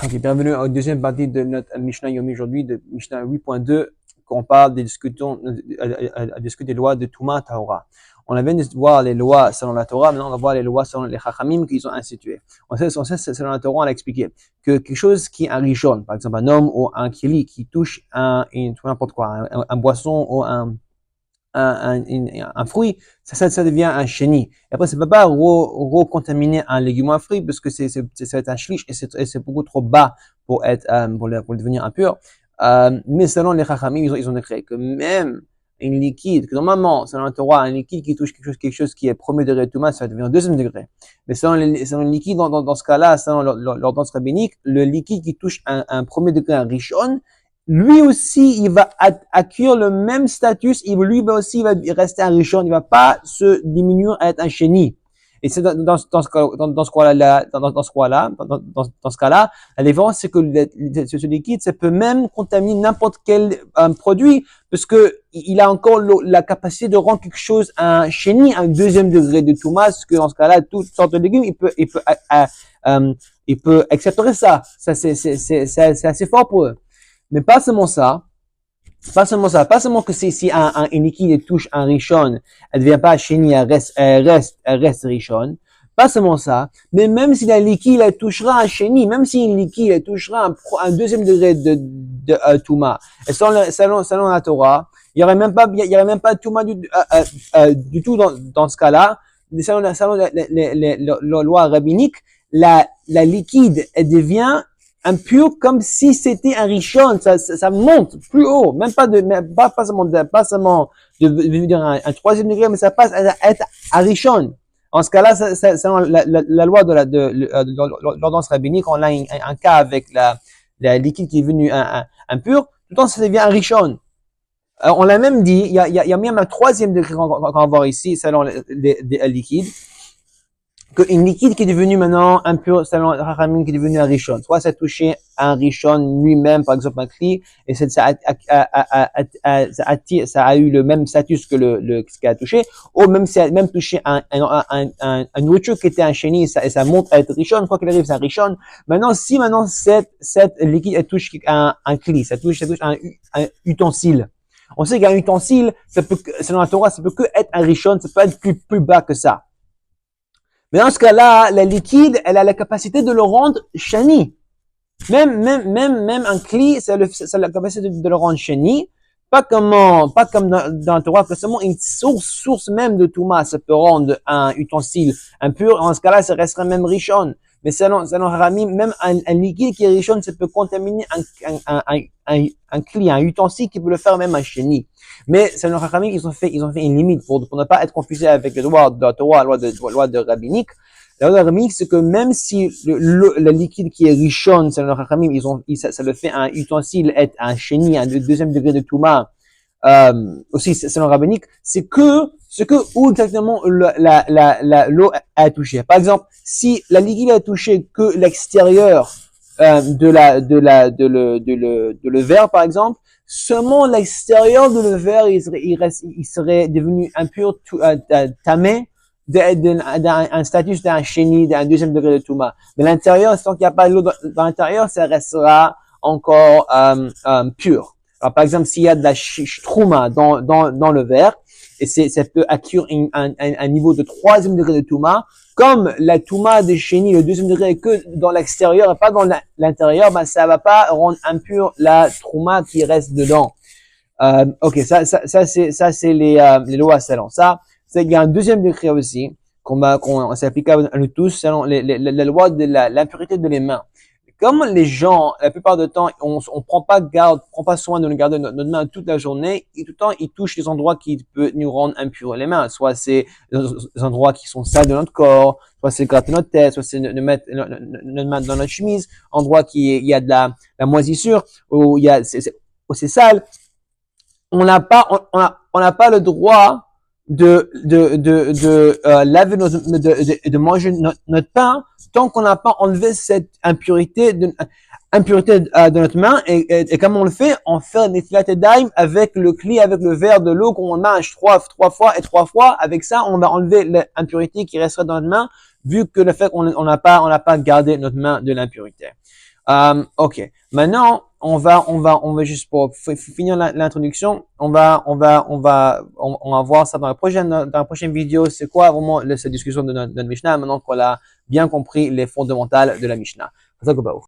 Ok, bienvenue à la deuxième partie de notre Mishnah Yomi aujourd'hui, de Mishnah 8.2, qu'on parle des discussions, à discuter des lois de Touma Tahora. On vient de voir les lois selon la Torah, maintenant on va voir les lois selon les Chachamim qu'ils ont instituées. On sait, selon la Torah, on a expliqué que quelque chose qui est un rishon, par exemple un homme ou un kili qui touche n'importe quoi, un boisson ou un fruit, ça devient un chéni. Et après, ça ne peut pas recontaminer un légume ou un fruit parce que ça va être un shlish et c'est beaucoup trop bas pour devenir impur. Mais selon les chachamim, ils ont déclaré que même une liquide, que normalement, selon la Torah, un liquide qui touche quelque chose qui est premier degré de Touma, ça va devenir deuxième degré. Mais selon le liquide, dans ce cas-là, selon l'ordonnance rabbinique, le liquide qui touche un premier degré, un rishon, lui aussi, il va acquérir le même statut, lui aussi, il va rester un rishon, il va pas se diminuer à être un chéni. Et c'est dans ce cas-là, la différence, c'est que ce liquide, ça peut même contaminer n'importe quel produit, parce que il a encore la capacité de rendre quelque chose un chéni, un deuxième degré de Touma, parce que dans ce cas-là, toutes sortes de légumes, il peut accepter ça. Ça, c'est assez fort pour eux. Mais pas seulement pas seulement que si une liquide touche un rishon, elle devient pas chéni, elle reste rishon. Pas seulement ça, mais même si la liquide elle touchera un chéni, même si une liquide elle touchera un deuxième degré de Touma, et selon la Torah, il y aurait même pas de Touma du tout dans ce cas-là. Selon les lois rabbiniques, la liquide elle devient impur comme si c'était un rishon, ça monte plus haut, pas seulement de devenir un troisième degré, mais ça passe à être un rishon. En ce cas-là, selon la loi de l'ordonnance rabbinique, on a un cas avec la liquide qui est venue impur, tout le temps ça devient un rishon. On l'a même dit, il y a même un troisième degré qu'on va voir ici, selon les liquides, qu'une liquide qui est devenue maintenant impure, selon Rachamim, qui est devenue un rishon. Soit ça a touché un rishon lui-même, par exemple un kli, et ça a eu le même statut que ce qui a touché, ou même ça a même touché un nourriture qui était un chéni, et ça monte à être rishon, quoi qu'il arrive, c'est un rishon. Maintenant, si cette liquide, elle touche un kli, ça touche un ustensile. On sait qu'un ustensile, selon la Torah, ça peut que être un rishon, ça peut être plus bas que ça. Mais dans ce cas-là, la liquide, elle a la capacité de le rendre shani. Même un kli, ça a la capacité de le rendre shani. Pas comme dans la Torah, que seulement une source même de Touma, ça peut rendre un ustensile impur. En ce cas-là, ça resterait même rishon. Mais selon Haramim, même un liquide qui est rishon, ça peut contaminer un kli, un ustensile qui peut le faire même un shani. Mais selon Haramim, ils ont fait une limite pour ne pas être confusé avec le droit de la Torah, la loi de rabbinique. La loi de rabbinique, c'est que même si le liquide qui est rishon, selon Haramim, ça le fait un ustensile être un shani, un deuxième degré de Touma, aussi selon rabbinique, c'est où exactement l'eau a touché. Par exemple, si la liquide a touché que l'extérieur de le verre, par exemple, seulement l'extérieur de le verre, il serait devenu impur, tamé, d'un statut d'un chéni, d'un deuxième degré de Touma. Mais l'intérieur, tant qu'il n'y a pas d'eau dans l'intérieur, ça restera encore pur. Alors, par exemple, s'il y a de la trouma dans le verre, et ça peut acquérir un niveau de troisième degré de Touma, comme la Touma de chéni, le deuxième degré est que dans l'extérieur et pas dans l'intérieur, ben, ça va pas rendre impur la Trouma qui reste dedans. Ok, ça c'est les lois selon ça. Il y a un deuxième décret aussi, c'est applicable à nous tous, selon la loi de l'impureté de les mains. Comme les gens, la plupart du temps, on prend pas soin de nous garder notre main toute la journée, et tout le temps, ils touchent les endroits qui peuvent nous rendre impurs les mains. Soit c'est les endroits qui sont sales de notre corps, soit c'est gratter notre tête, soit c'est de mettre notre main dans notre chemise, endroit il y a de la moisissure, où c'est sale. On n'a pas le droit de laver de manger notre pain tant qu'on n'a pas enlevé cette impureté de notre main et comme on le fait, on fait netilat yadayim avec le kli, avec le verre de l'eau qu'on mange trois fois. Avec ça, on va enlever l'impureté qui resterait dans notre main vu que le fait qu'on n'a pas gardé notre main de l'impureté. Ok. Maintenant, on va juste pour finir l'introduction, on va voir ça dans la prochaine vidéo. C'est quoi vraiment cette discussion de notre Mishnah maintenant qu'on a bien compris les fondamentales de la Mishnah.